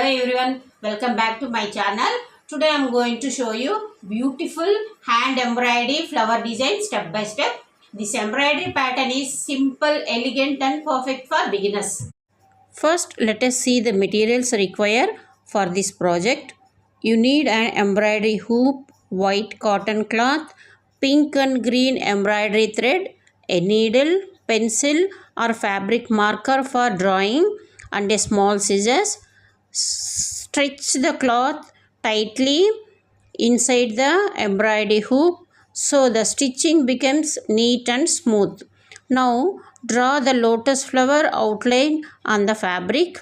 everyone, welcome back to my channel. Today I am going to show you beautiful hand embroidery flower design step by step. This embroidery pattern is simple, elegant and perfect for beginners. First, let us see the materials required for this project. You need an embroidery hoop, white cotton cloth, pink and green embroidery thread, a needle, pencil or fabric marker for drawing and a small scissors. Stretch the cloth tightly inside the embroidery hoop so the stitching becomes neat and smooth. Now draw the lotus flower outline on the fabric.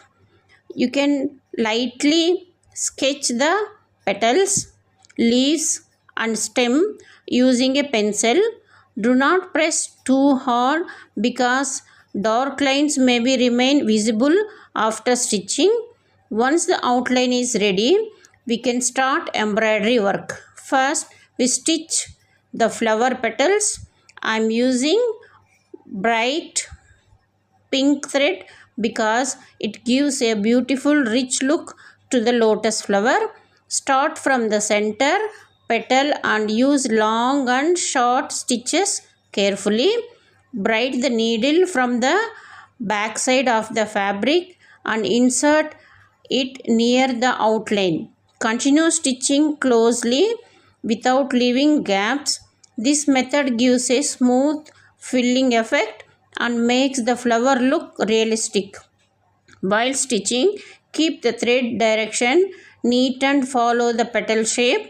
You can lightly sketch the petals, leaves and stem using a pencil. Do not press too hard because dark lines may remain visible after stitching. Once the outline is ready, we can start embroidery work. First, we stitch the flower petals. I am using bright pink thread because it gives a beautiful rich look to the lotus flower. Start from the center petal and use long and short stitches carefully. Braid the needle from the back side of the fabric and insert it near the outline. Continue stitching closely without leaving gaps. This method gives a smooth filling effect and makes the flower look realistic. While stitching, keep the thread direction neat and follow the petal shape.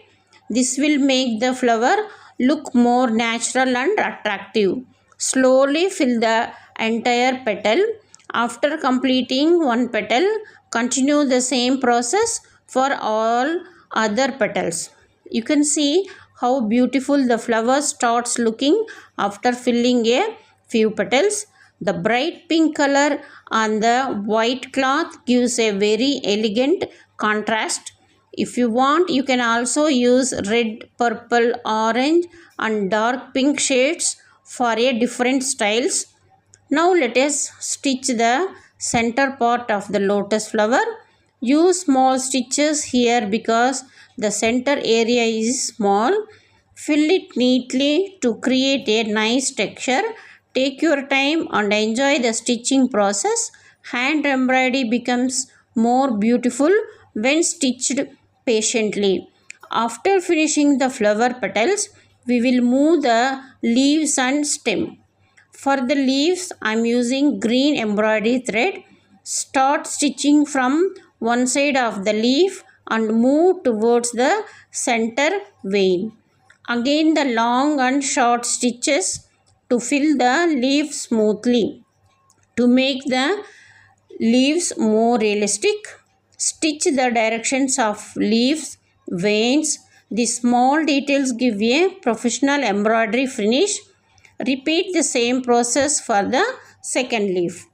This will make the flower look more natural and attractive. Slowly fill the entire petal. After completing one petal, continue the same process for all other petals. You can see how beautiful the flower starts looking after filling a few petals. The bright pink color on the white cloth gives a very elegant contrast. If you want, you can also use red, purple, orange and dark pink shades for a different styles. Now let us stitch the center part of the lotus flower. Use small stitches here because the center area is small. Fill it neatly to create a nice texture. Take your time and enjoy the stitching process. Hand embroidery becomes more beautiful when stitched patiently. After finishing the flower petals, we will move the leaves and stem. For the leaves, I am using green embroidery thread. Start stitching from one side of the leaf and move towards the center vein. Again the long and short stitches to fill the leaf smoothly. To make the leaves more realistic, stitch the directions of leaves, veins. The small details give a professional embroidery finish. Repeat the same process for the second leaf.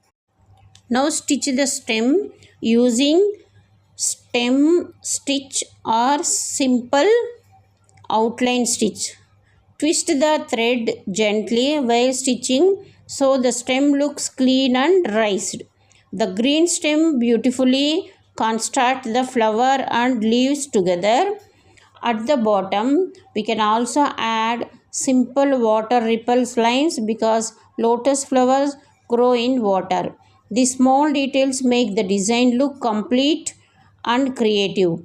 Now stitch the stem using stem stitch or simple outline stitch. Twist the thread gently while stitching so the stem looks clean and raised. The green stem beautifully constructs the flower and leaves together. At the bottom, we can also add simple water ripples lines because lotus flowers grow in water. These small details make the design look complete and creative.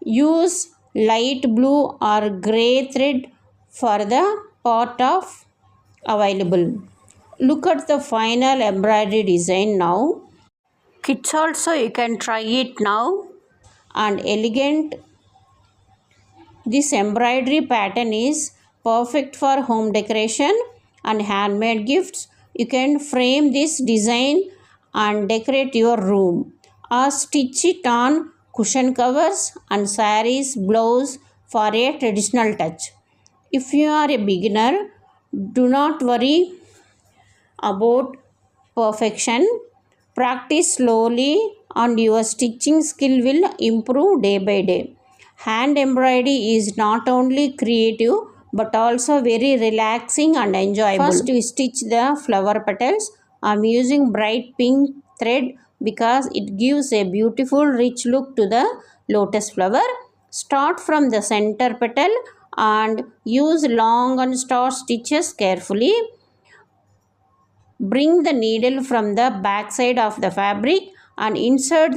Use light blue or grey thread for the part of available. Look at the final embroidery design now. Kids also you can try it now. And elegant, this embroidery pattern is perfect for home decoration and handmade gifts. You can frame this design and decorate your room or stitch it on cushion covers and sarees, blouse for a traditional touch. If you are a beginner, do not worry about perfection. Practice slowly and your stitching skill will improve day by day. Hand embroidery is not only creative but also very relaxing and enjoyable. First we stitch the flower petals. I am using bright pink thread because it gives a beautiful rich look to the lotus flower. Start from the center petal and use long and star stitches carefully. Bring the needle from the back side of the fabric and insert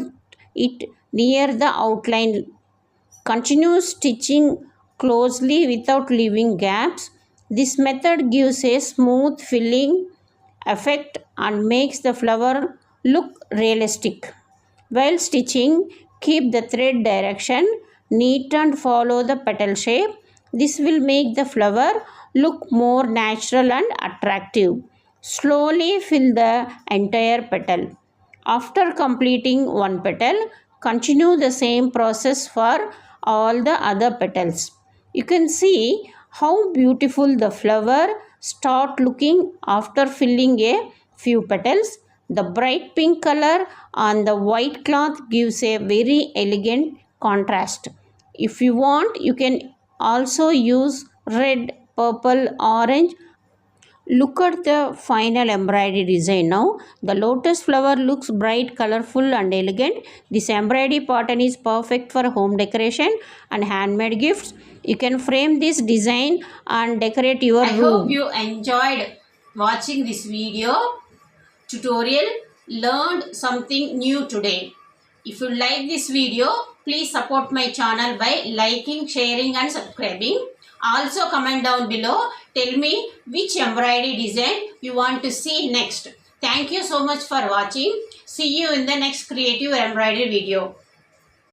it near the outline. Continue stitching closely without leaving gaps. This method gives a smooth filling effect and makes the flower look realistic. While stitching, keep the thread direction neat and follow the petal shape. This will make the flower look more natural and attractive. Slowly fill the entire petal. After completing one petal, continue the same process for all the other petals. You can see how beautiful the flower start looking after filling a few petals. The bright pink color on the white cloth gives a very elegant contrast. If you want, you can also use red, purple, orange. Look at the final embroidery design now. The lotus flower looks bright, colorful and elegant. This embroidery pattern is perfect for home decoration and handmade gifts. You can frame this design and decorate your room. I hope you enjoyed watching this video tutorial, learned something new today. If you like this video, please support my channel by liking, sharing and subscribing. Also comment down below, tell me which embroidery design you want to see next. Thank you so much for watching. See you in the next creative embroidery video.